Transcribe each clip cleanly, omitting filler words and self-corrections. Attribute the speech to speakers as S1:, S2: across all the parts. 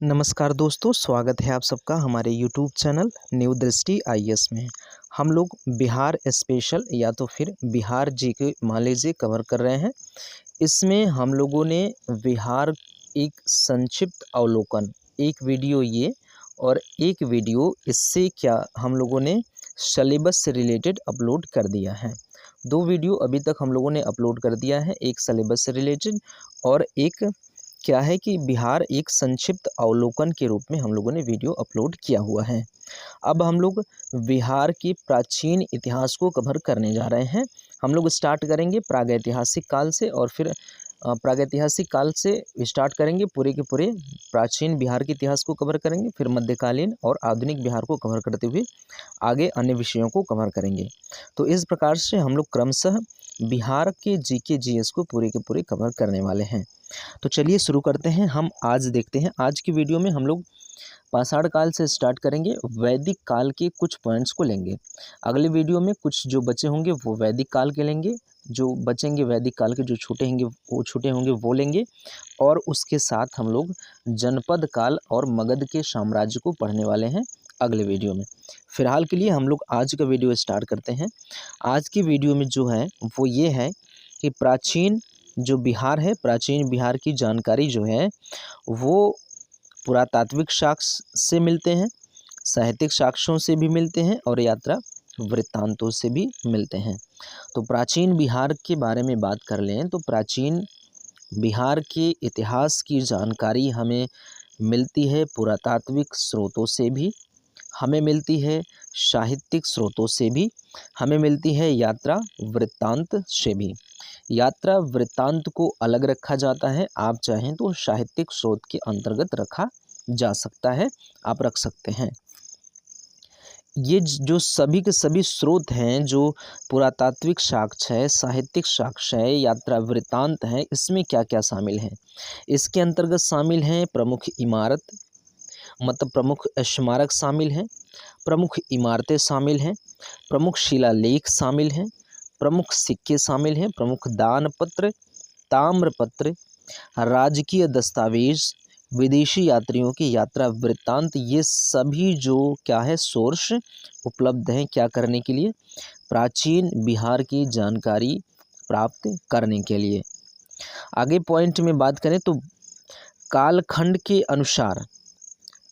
S1: नमस्कार दोस्तों, स्वागत है आप सबका हमारे यूट्यूब चैनल न्यू दृष्टि आईएएस में। हम लोग बिहार स्पेशल या तो फिर बिहार जीके मान लीजिए कवर कर रहे हैं। इसमें हम लोगों ने बिहार एक संक्षिप्त अवलोकन, एक वीडियो ये और एक वीडियो इससे क्या हम लोगों ने सिलेबस से रिलेटेड अपलोड कर दिया है। 2 वीडियो अभी तक हम लोगों ने अपलोड कर दिया है, एक सिलेबस से रिलेटेड और एक क्या है कि बिहार एक संक्षिप्त अवलोकन के रूप में हम लोगों ने वीडियो अपलोड किया हुआ है। अब हम लोग बिहार के प्राचीन इतिहास को कवर करने जा रहे हैं। हम लोग स्टार्ट करेंगे प्रागैतिहासिक काल से और फिर प्रागैतिहासिक काल से स्टार्ट करेंगे, पूरे के पूरे प्राचीन बिहार के इतिहास को कवर करेंगे, फिर मध्यकालीन और आधुनिक बिहार को कवर करते हुए आगे अन्य विषयों को कवर करेंगे। तो इस प्रकार से हम लोग क्रमशः बिहार के जीके जीएस को पूरे के पूरे कवर करने वाले हैं। तो चलिए शुरू करते हैं। हम आज देखते हैं, आज की वीडियो में हम लोग पाषाण काल से स्टार्ट करेंगे, वैदिक काल के कुछ पॉइंट्स को लेंगे। अगले वीडियो में कुछ जो बचे होंगे वो वैदिक काल के लेंगे, जो बचेंगे वैदिक काल के जो छूटे होंगे वो लेंगे, और उसके साथ हम लोग जनपद काल और मगध के साम्राज्य को पढ़ने वाले हैं अगले वीडियो में। फिलहाल के लिए हम लोग आज का वीडियो स्टार्ट करते हैं। आज की वीडियो में जो है वो ये है कि प्राचीन जो बिहार है, प्राचीन बिहार की जानकारी जो है वो पुरातात्विक साक्ष्य से मिलते हैं, साहित्यिक साक्ष्यों से भी मिलते हैं और यात्रा वृत्तांतों से भी मिलते हैं। तो प्राचीन बिहार के बारे में बात कर लें तो प्राचीन बिहार के इतिहास की जानकारी हमें मिलती है पुरातात्विक स्रोतों से भी, हमें मिलती है साहित्यिक स्रोतों से भी, हमें मिलती है यात्रा वृत्तांत से भी। यात्रा वृत्तांत को अलग रखा जाता है, आप चाहें तो साहित्यिक स्रोत के अंतर्गत रखा जा सकता है, आप रख सकते हैं। ये जो सभी के सभी स्रोत हैं, जो पुरातात्विक साक्ष्य है, साहित्यिक साक्ष्य है, यात्रा वृत्तांत है, इसमें क्या क्या शामिल है? इसके अंतर्गत शामिल हैं प्रमुख इमारत, मतलब प्रमुख स्मारक शामिल हैं, प्रमुख इमारतें शामिल हैं, प्रमुख शिलालेख शामिल हैं, प्रमुख सिक्के शामिल हैं, प्रमुख दान पत्र, ताम्रपत्र, राजकीय दस्तावेज, विदेशी यात्रियों की यात्रा वृत्तांत, ये सभी जो क्या है सोर्स उपलब्ध हैं क्या करने के लिए? प्राचीन बिहार की जानकारी प्राप्त करने के लिए। आगे पॉइंट में बात करें तो कालखंड के अनुसार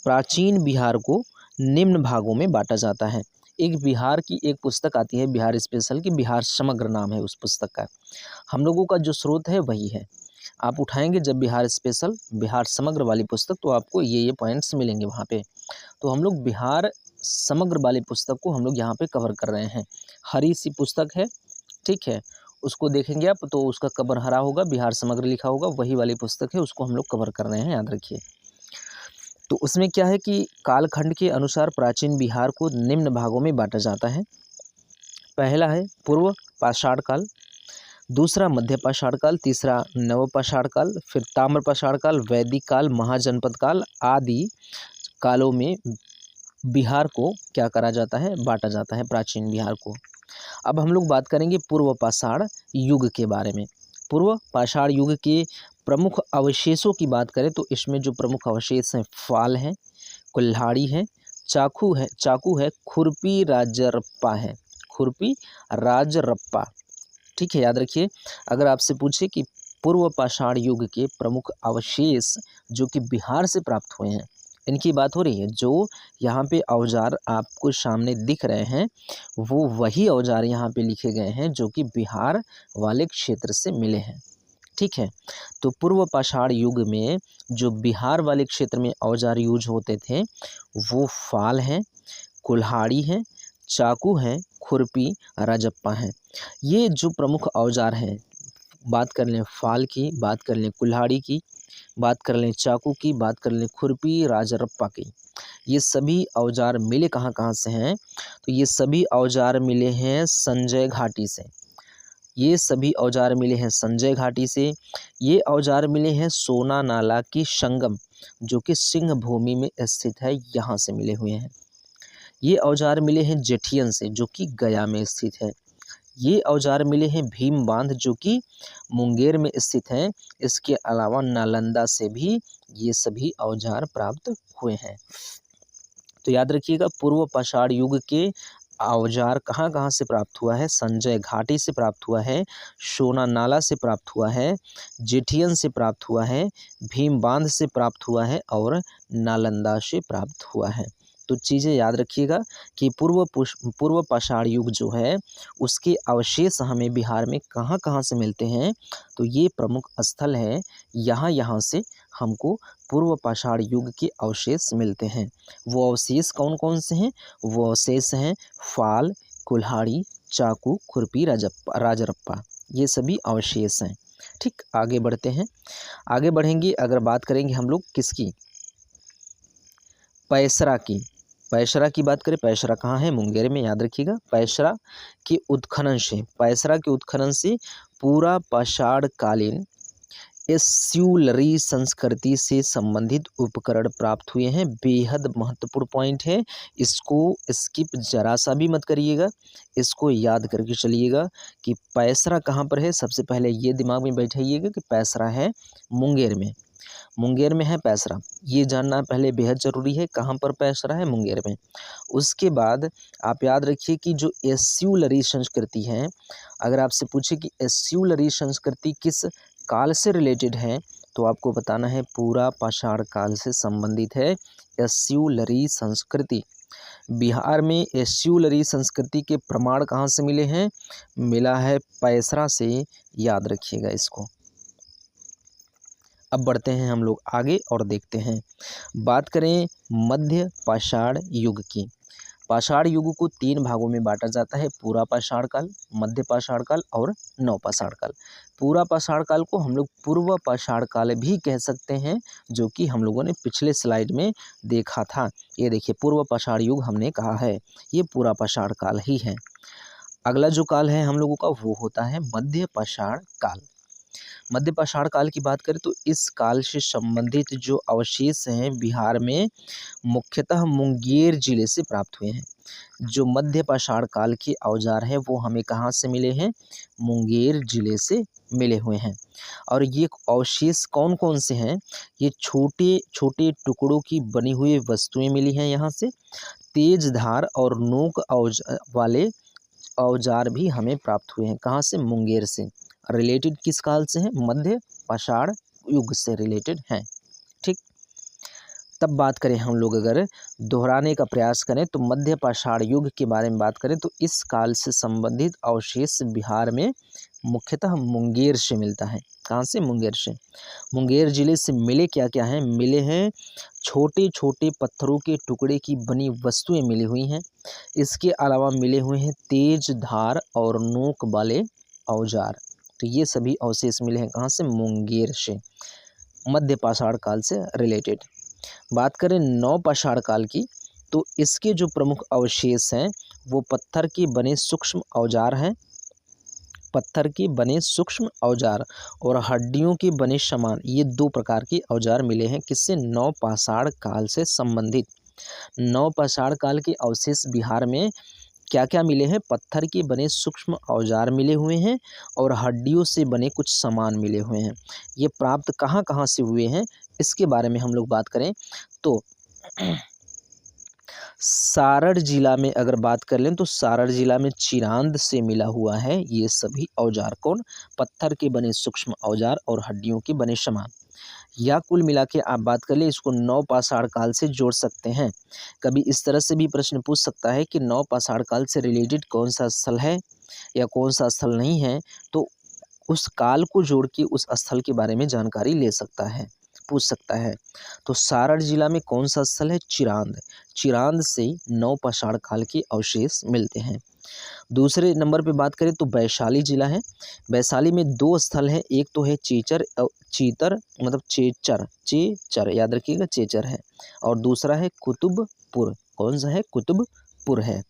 S1: प्राचीन बिहार को निम्न भागों में बांटा जाता है। एक बिहार की एक पुस्तक आती है बिहार स्पेशल की, बिहार समग्र नाम है उस पुस्तक का। हम लोगों का जो स्रोत है वही है। आप उठाएंगे जब बिहार स्पेशल, बिहार समग्र वाली पुस्तक, तो आपको ये पॉइंट्स मिलेंगे वहाँ पे। तो हम लोग बिहार समग्र वाली पुस्तक को हम लोग यहाँ पे कवर कर रहे हैं। हरी सी पुस्तक है, ठीक है, उसको देखेंगे आप तो उसका कवर हरा होगा, बिहार समग्र लिखा होगा, वही वाली पुस्तक है, उसको हम लोग कवर कर रहे हैं, याद रखिए। तो उसमें क्या है कि कालखंड के अनुसार प्राचीन बिहार को निम्न भागों में बांटा जाता है। पहला है पूर्व पाषाण काल, दूसरा मध्य पाषाण काल, तीसरा नव पाषाण काल, फिर ताम्र पाषाण काल, वैदिक काल, महाजनपद काल आदि कालों में बिहार को क्या करा जाता है, बांटा जाता है प्राचीन बिहार को। अब हम लोग बात करेंगे पूर्व पाषाण युग के बारे में। पूर्व पाषाण युग के प्रमुख अवशेषों की बात करें तो इसमें जो प्रमुख अवशेष हैं फाल हैं, कुल्हाड़ी है, चाकू है, खुरपी राजरप्पा है, खुरपी राजरप्पा, ठीक है, याद रखिए। अगर आपसे पूछे कि पूर्व पाषाण युग के प्रमुख अवशेष जो कि बिहार से प्राप्त हुए हैं, इनकी बात हो रही है। जो यहाँ पे औजार आपको सामने दिख रहे हैं वो वही औजार यहाँ पे लिखे गए हैं जो कि बिहार वाले क्षेत्र से मिले हैं, ठीक है। तो पूर्व पाषाण युग में जो बिहार वाले क्षेत्र में औजार यूज होते थे वो फाल हैं, कुल्हाड़ी है, चाकू है, खुरपी राजप्पा है। ये जो प्रमुख औजार हैं, बात कर लें फाल की, बात कर लें कुल्हाड़ी की, बात कर लें चाकू की, बात कर लें खुरपी राजरप्पा की, ये सभी औजार मिले कहाँ कहाँ से हैं? तो ये सभी औजार मिले हैं संजय घाटी से। ये सभी औजार मिले हैं संजय घाटी से। ये औजार मिले हैं सोना नाला की संगम जो कि सिंह भूमि में स्थित है, यहाँ से मिले हुए हैं। ये औजार मिले हैं जेठियन से जो कि गया में स्थित है। ये औजार मिले हैं भीम बांध जो कि मुंगेर में स्थित हैं। इसके अलावा नालंदा से भी ये सभी औजार प्राप्त हुए हैं। तो याद रखिएगा, पूर्व पाषाण युग के औजार कहाँ कहाँ से प्राप्त हुआ है? संजय घाटी से प्राप्त हुआ है, सोना नाला से प्राप्त हुआ है, जेठियन से प्राप्त हुआ है, भीम बांध से प्राप्त हुआ है और नालंदा से प्राप्त हुआ है। तो चीज़ें याद रखिएगा कि पूर्व पाषाण युग जो है उसके अवशेष हमें बिहार में कहाँ कहाँ से मिलते हैं। तो ये प्रमुख स्थल है, यहाँ से हमको पूर्व पाषाण युग के अवशेष मिलते हैं। वो अवशेष कौन कौन से हैं? वो अवशेष हैं फाल, कुल्हाड़ी, चाकू, खुरपी, राजरप्पा, ये सभी अवशेष हैं। ठीक, आगे बढ़ते हैं। आगे बढ़ेंगे, अगर बात करेंगे हम लोग किसकी? पैसरा की। पैसरा की बात करें, पैसरा कहाँ है? मुंगेर में, याद रखिएगा। पैसरा के उत्खनन से पूरा पाषाण कालीन एस्यूलरी संस्कृति से संबंधित उपकरण प्राप्त हुए हैं। बेहद महत्वपूर्ण पॉइंट है, इसको स्किप जरा सा भी मत करिएगा, इसको याद करके चलिएगा कि पैसरा कहाँ पर है। सबसे पहले ये दिमाग में बैठाइएगा कि पैसरा है मुंगेर में, मुंगेर में है पैसरा, ये जानना पहले बेहद ज़रूरी है। कहाँ पर पैसरा है? मुंगेर में। उसके बाद आप याद रखिए कि जो एस्यूलरी संस्कृति है, अगर आपसे पूछे कि एस्यूलरी संस्कृति किस काल से रिलेटेड है, तो आपको बताना है पूरा पाषाण काल से संबंधित है एस्यूलरी संस्कृति। बिहार में एस्यूलरी संस्कृति के प्रमाण कहाँ से मिले हैं? मिला है पैसरा से, याद रखिएगा इसको। अब बढ़ते हैं हम लोग आगे और देखते हैं। बात करें मध्य पाषाण युग की। पाषाण युग को 3 भागों में बांटा जाता है, पूरा पाषाण काल, मध्य पाषाण काल और नव पाषाण काल। पूरा पाषाण काल को हम लोग पूर्व पाषाण काल भी कह सकते हैं, जो कि हम लोगों ने पिछले स्लाइड में देखा था। ये देखिए, पूर्व पाषाण युग हमने कहा है, ये पूरा पाषाण काल ही है। अगला जो काल है हम लोगों का, वो होता है मध्य पाषाण काल। मध्य पाषाण काल की बात करें तो इस काल से संबंधित जो अवशेष हैं बिहार में मुख्यतः मुंगेर जिले से प्राप्त हुए हैं। जो मध्य पाषाण काल के औजार हैं वो हमें कहाँ से मिले हैं? मुंगेर जिले से मिले हुए हैं। और ये अवशेष कौन कौन से हैं? ये छोटे छोटे टुकड़ों की बनी हुई वस्तुएं मिली हैं यहाँ से। तेज धार और नोक वाले औजार भी हमें प्राप्त हुए हैं। कहाँ से? मुंगेर से। रिलेटेड किस काल से हैं? मध्य पाषाण युग से रिलेटेड हैं। ठीक, तब बात करें हम लोग, अगर दोहराने का प्रयास करें तो मध्य पाषाण युग के बारे में बात करें तो इस काल से संबंधित अवशेष बिहार में मुख्यतः मुंगेर से मिलता है। कहाँ से? मुंगेर से। मुंगेर जिले से मिले क्या क्या हैं? मिले हैं छोटे छोटे पत्थरों के टुकड़े की बनी वस्तुएं मिली हुई हैं। इसके अलावा मिले हुए हैं तेज धार और नोक वाले औजार। तो ये सभी अवशेष मिले हैं कहाँ से? मुंगेर से, मध्य पाषाण काल से रिलेटेड। बात करें नव पाषाण काल की, तो इसके जो प्रमुख अवशेष हैं वो पत्थर के बने सूक्ष्म औजार हैं। पत्थर के बने सूक्ष्म औजार और हड्डियों के बने सामान, ये 2 प्रकार के औजार मिले हैं। किससे? नव पाषाण काल से संबंधित। नव पाषाण काल के अवशेष बिहार में क्या क्या मिले हैं? पत्थर के बने सूक्ष्म औजार मिले हुए हैं और हड्डियों से बने कुछ सामान मिले हुए हैं। ये प्राप्त कहाँ कहाँ से हुए हैं, इसके बारे में हम लोग बात करें तो सारण जिला में अगर बात कर लें तो सारण जिला में चिरांद से मिला हुआ है ये सभी औजार। कौन? पत्थर के बने सूक्ष्म औजार और हड्डियों के बने सामान। या कुल मिला के आप बात कर ले, इसको नव पाषाण काल से जोड़ सकते हैं। कभी इस तरह से भी प्रश्न पूछ सकता है कि नव पाषाण काल से रिलेटेड कौन सा स्थल है या कौन सा स्थल नहीं है, तो उस काल को जोड़ के उस स्थल के बारे में जानकारी ले सकता है, पूछ सकता है। तो सारण जिला में कौन सा स्थल है? चिरांद। चिरांद से नव पाषाण काल के अवशेष मिलते हैं। दूसरे नंबर पे बात करें तो वैशाली जिला है। वैशाली में 2 स्थल हैं, एक तो है चीतर मतलब चेचर, याद रखिएगा, चेचर है, और दूसरा है कुतुबपुर। कौन सा है? कुतुबपुर है।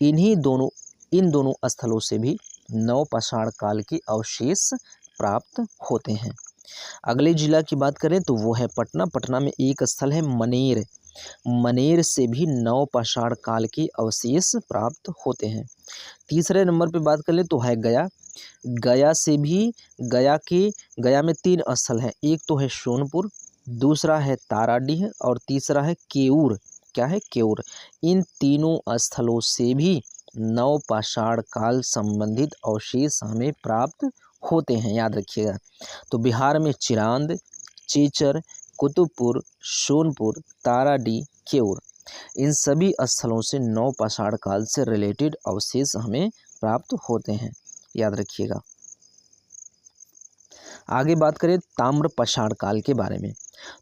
S1: इन दोनों स्थलों से भी नव पाषाण काल के अवशेष प्राप्त होते हैं। अगले जिला की बात करें तो वो है पटना। पटना में एक स्थल है मनेर। मनेर से भी नवपाषाण काल के अवशेष प्राप्त होते हैं। तीसरे नंबर पे बात कर ले तो है गया। गया से भी गया में 3 स्थल हैं, एक तो है सोनपुर, दूसरा है ताराडीह और तीसरा है केऊर। क्या है? केऊर। इन तीनों स्थलों से भी नवपाषाण काल संबंधित अवशेष हमें प्राप्त होते हैं, याद रखिएगा। तो बिहार में चिरांद, चेचर, कुतुबपुर, सोनपुर, ताराडीह, केऊर, इन सभी स्थलों से नवपाषाण काल से रिलेटेड अवशेष हमें प्राप्त होते हैं, याद रखिएगा। आगे बात करें ताम्रपाषाण काल के बारे में,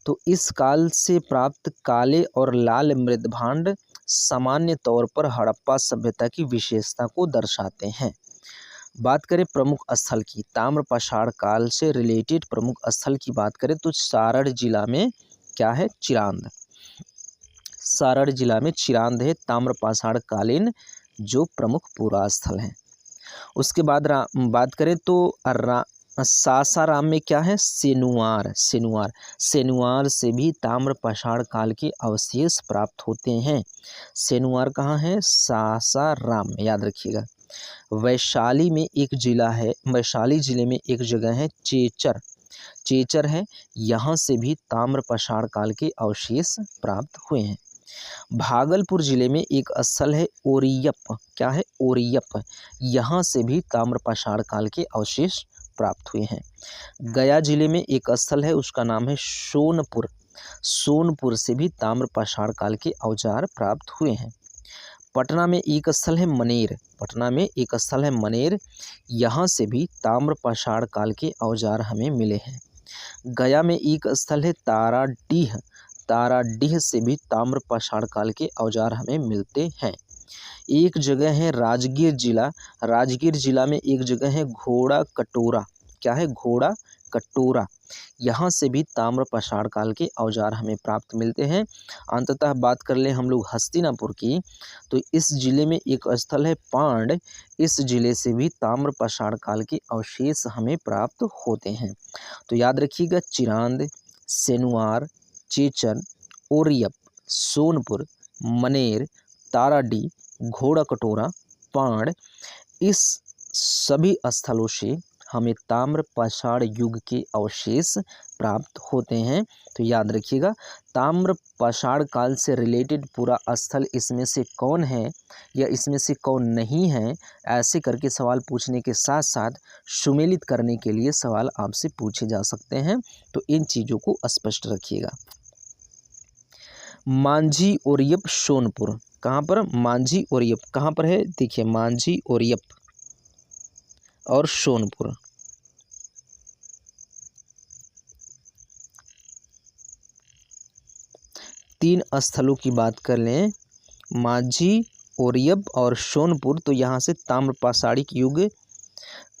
S1: तो इस काल से प्राप्त काले और लाल मृदभांड सामान्य तौर पर हड़प्पा सभ्यता की विशेषता को दर्शाते हैं। बात करें प्रमुख स्थल की, ताम्रपाषाण काल से रिलेटेड प्रमुख स्थल की बात करें तो सारण जिला में क्या है? चिरांद। सारण जिला में चिरांद है ताम्रपाषाण कालीन जो प्रमुख पुरा स्थल है। उसके बाद बात करें तो सासाराम में क्या है? सेनुआर। सेनुआर से भी ताम्रपाषाण काल के अवशेष प्राप्त होते हैं। सेनुआर कहाँ है? सासाराम, याद रखिएगा। वैशाली में एक जिला है, वैशाली जिले में एक जगह है चेचर है, यहाँ से भी ताम्रपाषाण काल के अवशेष प्राप्त हुए हैं। भागलपुर जिले में एक स्थल है ओरियप। क्या है? ओरियप, यहाँ से भी ताम्रपाषाण काल के अवशेष प्राप्त हुए हैं। गया जिले में एक स्थल है, उसका नाम है सोनपुर। सोनपुर से भी ताम्रपाषाण काल के औजार प्राप्त हुए हैं। पटना में एक स्थल है मनेर। पटना में एक स्थल है मनेर, यहाँ से भी ताम्रपाषाण काल के औजार हमें मिले हैं। गया में एक स्थल है ताराडीह। ताराडीह से भी ताम्रपाषाण काल के औजार हमें मिलते हैं। एक जगह है राजगीर जिला। राजगीर जिला में एक जगह है घोड़ा कटोरा। क्या है? घोड़ा कटोरा, यहाँ से भी ताम्रपाषाण काल के औजार हमें प्राप्त मिलते हैं। अंततः बात कर ले हम लोग हस्तिनापुर की, तो इस जिले में एक स्थल है पांड। इस जिले से भी ताम्रपाषाण काल के अवशेष हमें प्राप्त होते हैं। तो याद रखिएगा, चिरांद, सेनुआर, चेचर, ओरियप, सोनपुर, मनेर, ताराडीह, घोड़ा कटोरा, पांड, इस सभी स्थलों से हमें ताम्रपाषाण युग के अवशेष प्राप्त होते हैं। तो याद रखिएगा, ताम्रपाषाण काल से रिलेटेड पूरा स्थल इसमें से कौन है या इसमें से कौन नहीं है, ऐसे करके सवाल पूछने के साथ साथ सुमेलित करने के लिए सवाल आपसे पूछे जा सकते हैं। तो इन चीज़ों को स्पष्ट रखिएगा। मांझी ओरियप सोनपुर, कहाँ पर? मांझी ओरियप कहाँ पर है? देखिए, मांझी ओरियप और सोनपुर। तीन स्थलों की बात कर लें, मांझी, ओरियप और सोनपुर, तो यहाँ से ताम्रपाषाणिक युग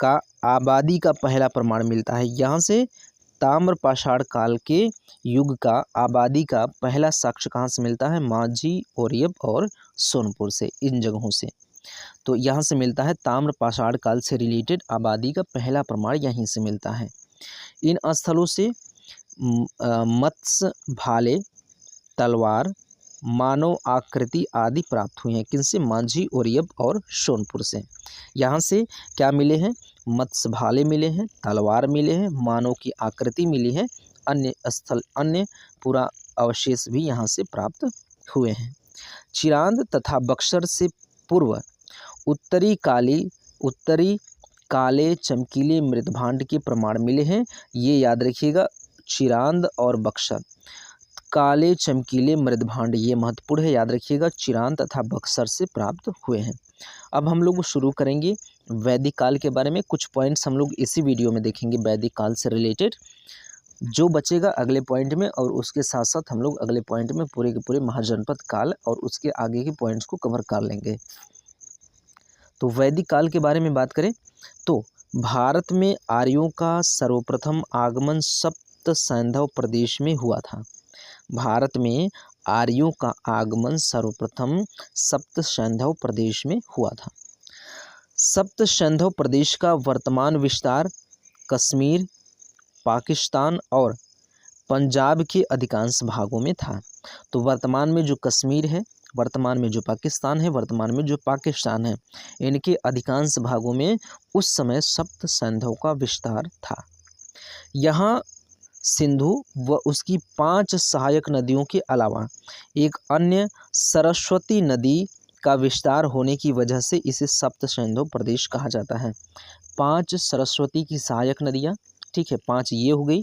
S1: का आबादी का पहला प्रमाण मिलता है। यहाँ से ताम्रपाषाण काल के युग का आबादी का पहला साक्ष्य कहाँ से मिलता है? मांझी, ओरियप और सोनपुर से, इन जगहों से। तो यहाँ से मिलता है ताम्रपाषाण काल से रिलेटेड आबादी का पहला प्रमाण, यहीं से मिलता है। इन स्थलों से मत्स्य भाले, तलवार, मानव आकृति आदि प्राप्त हुई हैं। किनसे? मांझी, ओरियप और सोनपुर से। यहाँ से क्या मिले हैं? मत्स्य भाले मिले हैं, तलवार मिले हैं, मानव की आकृति मिली है, अन्य पूरा अवशेष भी यहाँ से प्राप्त हुए हैं। चिरांद तथा बक्सर से पूर्व उत्तरी काले चमकीले मृदभांड के प्रमाण मिले हैं। ये याद रखिएगा, चिरांद और बक्सर, काले चमकीले मृदभांड, ये महत्वपूर्ण है, याद रखिएगा, चिरांद तथा बक्सर से प्राप्त हुए हैं। अब हम लोग शुरू करेंगे वैदिक काल के बारे में। कुछ पॉइंट्स हम लोग इसी वीडियो में देखेंगे वैदिक काल से रिलेटेड, जो बचेगा अगले पॉइंट में, और उसके साथ साथ हम लोग अगले पॉइंट में पूरे के पूरे महाजनपद काल और उसके आगे के पॉइंट्स को कवर कर लेंगे। तो वैदिक काल के बारे में बात करें तो भारत में आर्यों का सर्वप्रथम आगमन सप्त सैंधव प्रदेश में हुआ था। भारत में आर्यों का आगमन सर्वप्रथम सप्त सैंधव प्रदेश में हुआ था। सप्त सैंधव प्रदेश का वर्तमान विस्तार कश्मीर, पाकिस्तान और पंजाब के अधिकांश भागों में था। तो वर्तमान में जो कश्मीर है, वर्तमान में जो पाकिस्तान है, वर्तमान में जो पाकिस्तान है, इनके अधिकांश भागों में उस समय सप्त सैन्यों का विस्तार था। यहाँ सिंधु व उसकी 5 सहायक नदियों के अलावा एक अन्य सरस्वती नदी का विस्तार होने की वजह से इसे सप्त सिंधु प्रदेश कहा जाता है। 5 सरस्वती की सहायक नदियाँ, ठीक है, 5 ये हो गई,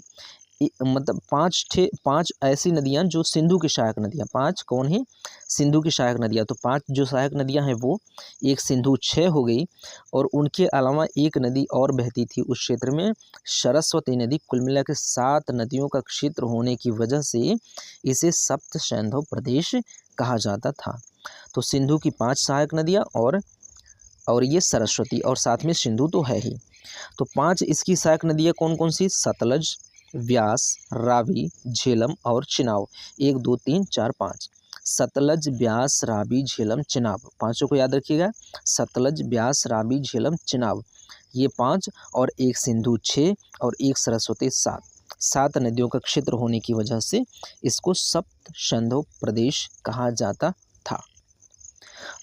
S1: मतलब 5 ऐसी नदियाँ जो सिंधु की सहायक नदियाँ, 5 कौन है, सिंधु की सहायक नदियाँ। तो 5 जो सहायक नदियाँ हैं वो, एक सिंधु 6 हो गई, और उनके अलावा एक नदी और बहती थी उस क्षेत्र में, सरस्वती नदी। कुल मिला के 7 नदियों का क्षेत्र होने की वजह से इसे सप्त सिंधु प्रदेश कहा जाता था। तो सिंधु की 5 सहायक नदियाँ और ये सरस्वती, और साथ में सिंधु तो है ही। तो 5 इसकी सहायक नदियाँ कौन कौन सी, सतलज, व्यास, रावी, झेलम और चिनाब। 1 2 3 4 5, सतलज, व्यास, रावी, झेलम, चिनाब, पांचों को याद रखिएगा। सतलज, व्यास, रावी, झेलम, चिनाब, ये 5, और एक सिंधु 6 और एक सरस्वती 7 नदियों का क्षेत्र होने की वजह से इसको सप्त सिंधु प्रदेश कहा जाता था।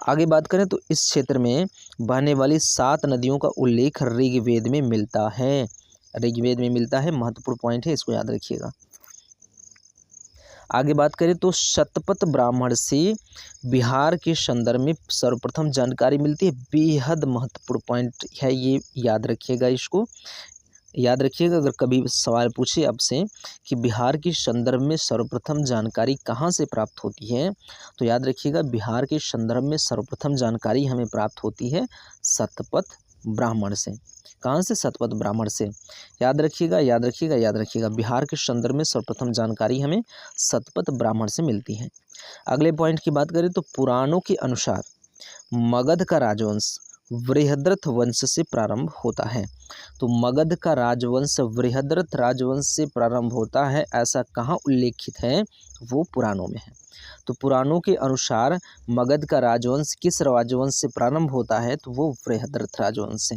S1: आगे बात करें तो इस क्षेत्र में बहने वाली 7 नदियों का उल्लेख ऋग्वेद में मिलता है। ऋग्वेद में मिलता है, महत्वपूर्ण पॉइंट है, इसको याद रखिएगा। आगे बात करें तो शतपथ ब्राह्मण से बिहार के संदर्भ में सर्वप्रथम जानकारी मिलती है। बेहद महत्वपूर्ण पॉइंट है, ये याद रखिएगा, इसको याद रखिएगा। अगर कभी सवाल पूछे आपसे कि बिहार के संदर्भ में सर्वप्रथम जानकारी कहाँ से प्राप्त होती है, तो याद रखिएगा बिहार के संदर्भ में सर्वप्रथम जानकारी हमें प्राप्त होती है शतपथ ब्राह्मण से। कहाँ से, शतपथ ब्राह्मण से। याद रखिएगा, याद रखिएगा, याद रखिएगा, बिहार के संदर्भ में सर्वप्रथम जानकारी हमें शतपथ ब्राह्मण से मिलती है। अगले पॉइंट की बात करें तो पुराणों के अनुसार मगध का राजवंश बृहद्रथ वंश से प्रारंभ होता है। तो मगध का राजवंश बृहद्रथ राजवंश से प्रारंभ होता है, ऐसा कहाँ उल्लेखित है, वो पुराणों में है। तो पुराणों के अनुसार मगध का राजवंश किस राजवंश से प्रारंभ होता है, तो वो बृहद्रथ राजवंश से।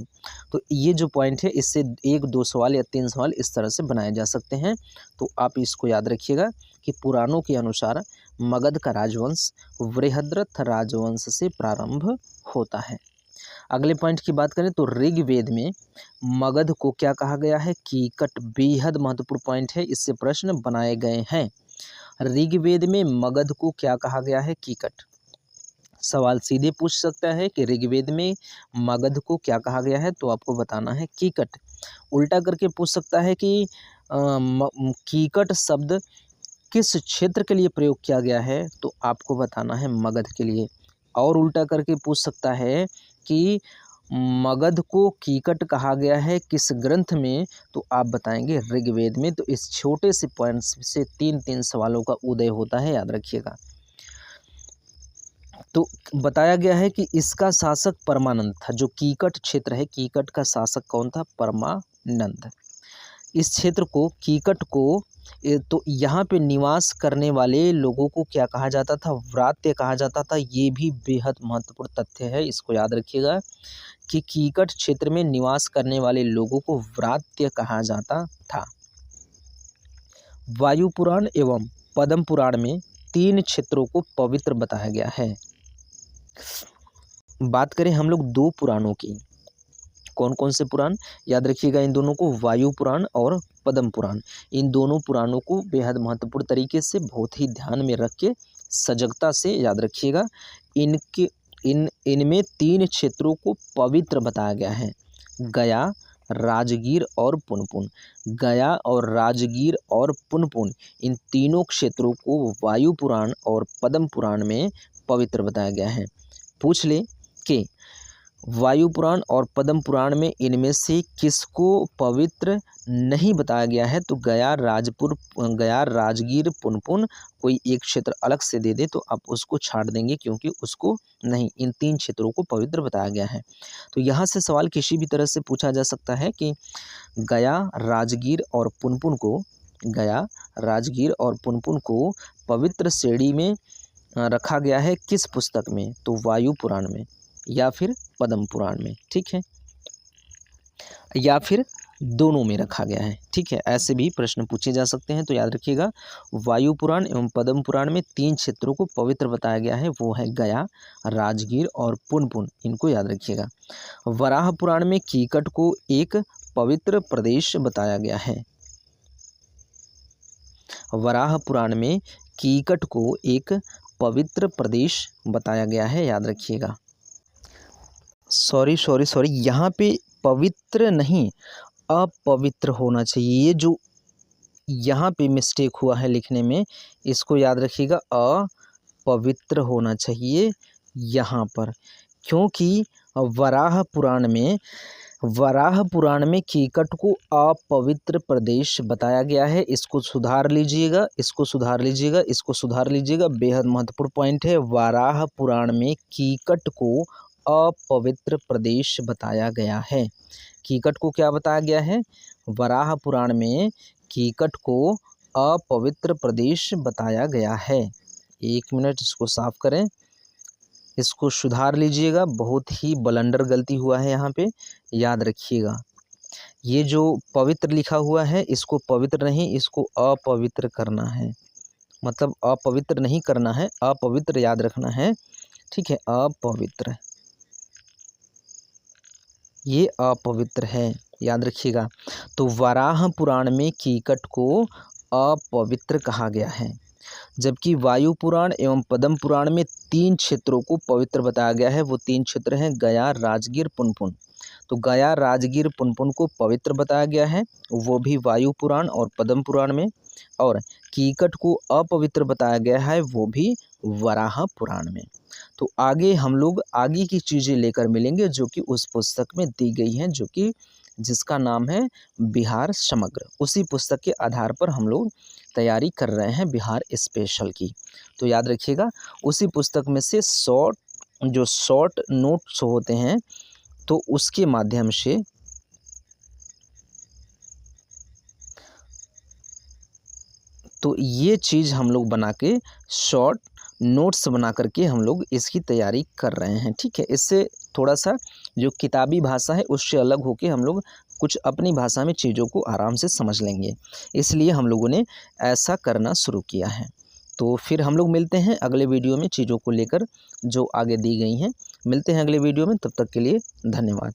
S1: तो ये जो पॉइंट है, इससे 1 2 सवाल या 3 सवाल इस तरह से बनाए जा सकते हैं। तो आप इसको याद रखिएगा कि पुराणों के अनुसार मगध का राजवंश बृहद्रथ राजवंश से प्रारंभ होता है। अगले पॉइंट की बात करें तो ऋग्वेद में मगध को क्या कहा गया है, कीकट। बेहद महत्वपूर्ण पॉइंट है, इससे प्रश्न बनाए गए हैं। ऋग्वेद में मगध को क्या कहा गया है, कीकट। सवाल सीधे पूछ सकता है कि ऋग्वेद में मगध को क्या कहा गया है, तो आपको बताना है कीकट। उल्टा करके पूछ सकता है कि कीकट शब्द किस क्षेत्र के लिए प्रयोग किया गया है, तो आपको बताना है मगध के लिए। और उल्टा करके पूछ सकता है कि मगध को कीकट कहा गया है किस ग्रंथ में, तो आप बताएंगे ऋग्वेद में। तो इस छोटे से पॉइंट से 3 सवालों का उदय होता है, याद रखिएगा। तो बताया गया है कि इसका शासक परमानंद था। जो कीकट क्षेत्र है, कीकट का शासक कौन था, परमानंद। इस क्षेत्र को, कीकट को, तो यहाँ पे निवास करने वाले लोगों को क्या कहा जाता था, व्रात्य कहा जाता था। ये भी बेहद महत्वपूर्ण तथ्य है, इसको याद रखिएगा कि कीकट क्षेत्र में निवास करने वाले लोगों को व्रात्य कहा जाता था। वायु पुराण एवं पद्म पुराण में 3 क्षेत्रों को पवित्र बताया गया है। बात करें हम लोग 2 पुराणों की, कौन कौन से पुराण, याद रखिएगा इन दोनों को, वायु पुराण और पद्म पुराण। इन दोनों पुराणों को बेहद महत्वपूर्ण तरीके से, बहुत ही ध्यान में रख के, सजगता से याद रखिएगा। इनमें 3 क्षेत्रों को पवित्र बताया गया है, गया, राजगीर और पुनपुन। गया और राजगीर और पुनपुन, इन तीनों क्षेत्रों को वायु पुराण और पद्म पुराण में पवित्र बताया गया है। पूछ ले कि वायु पुराण और पद्म पुराण में इनमें से किसको पवित्र नहीं बताया गया है, तो गया, गया, राजगीर, पुनपुन, कोई एक क्षेत्र अलग से दे दे तो आप उसको छाड़ देंगे, क्योंकि उसको नहीं, इन 3 क्षेत्रों को पवित्र बताया गया है। तो यहाँ से सवाल किसी भी तरह से पूछा जा सकता है कि गया, राजगीर और पुनपुन को, गया, राजगीर और पुनपुन को पवित्र श्रेणी में रखा गया है किस पुस्तक में, तो वायु पुराण में या फिर पद्म पुराण में, ठीक है, या फिर दोनों में रखा गया है। ठीक है, ऐसे भी प्रश्न पूछे जा सकते हैं। तो याद रखिएगा, वायु पुराण एवं पद्म पुराण में 3 क्षेत्रों को पवित्र बताया गया है, वो है गया, राजगीर और पुनपुन। इनको याद रखिएगा। वराह पुराण में कीकट को एक पवित्र प्रदेश बताया गया है। वराह पुराण में कीकट को एक पवित्र प्रदेश बताया गया है, याद रखिएगा। सॉरी, यहाँ पे पवित्र नहीं, अपवित्र होना चाहिए। ये जो यहाँ पे मिस्टेक हुआ है लिखने में, इसको याद रखिएगा, अपवित्र होना चाहिए यहाँ पर, क्योंकि वराह पुराण में कीकट को अपवित्र प्रदेश बताया गया है। इसको सुधार लीजिएगा, इसको सुधार लीजिएगा, इसको सुधार लीजिएगा। बेहद महत्वपूर्ण पॉइंट है। वराह पुराण में कीकट को अपवित्र प्रदेश बताया गया है। कीकट को क्या बताया गया है? वराह पुराण में कीकट को अपवित्र प्रदेश बताया गया है। 1 मिनट, इसको साफ करें, इसको सुधार लीजिएगा। बहुत ही ब्लंडर गलती हुआ है यहाँ पे, याद रखिएगा। ये जो पवित्र लिखा हुआ है, इसको पवित्र नहीं, इसको अपवित्र करना है। मतलब अपवित्र नहीं करना है, अपवित्र याद रखना है। ठीक है, अपवित्र, ये अपवित्र है, याद रखिएगा। तो वराह पुराण में कीकट को अपवित्र कहा गया है, जबकि वायु पुराण एवं पद्म पुराण में 3 क्षेत्रों को पवित्र बताया गया है। वो 3 क्षेत्र हैं गया, राजगीर, पुनपुन। तो गया, राजगीर, पुनपुन को पवित्र बताया गया है, वो भी वायु पुराण और पद्म पुराण में। और कीकट को अपवित्र बताया गया है, वो भी वराह पुराण में। तो आगे हम लोग आगे की चीज़ें लेकर मिलेंगे, जो कि उस पुस्तक में दी गई हैं, जो कि जिसका नाम है बिहार समग्र। उसी पुस्तक के आधार पर हम लोग तैयारी कर रहे हैं बिहार स्पेशल की। तो याद रखिएगा, उसी पुस्तक में से शॉर्ट नोट्स होते हैं, तो उसके माध्यम से तो ये चीज़ हम लोग बना के शॉर्ट नोट्स बना करके हम लोग इसकी तैयारी कर रहे हैं। ठीक है, इससे थोड़ा सा जो किताबी भाषा है उससे अलग होके हम लोग कुछ अपनी भाषा में चीज़ों को आराम से समझ लेंगे, इसलिए हम लोगों ने ऐसा करना शुरू किया है। तो फिर हम लोग मिलते हैं अगले वीडियो में चीज़ों को लेकर जो आगे दी गई हैं। मिलते हैं अगले वीडियो में, तब तक के लिए धन्यवाद।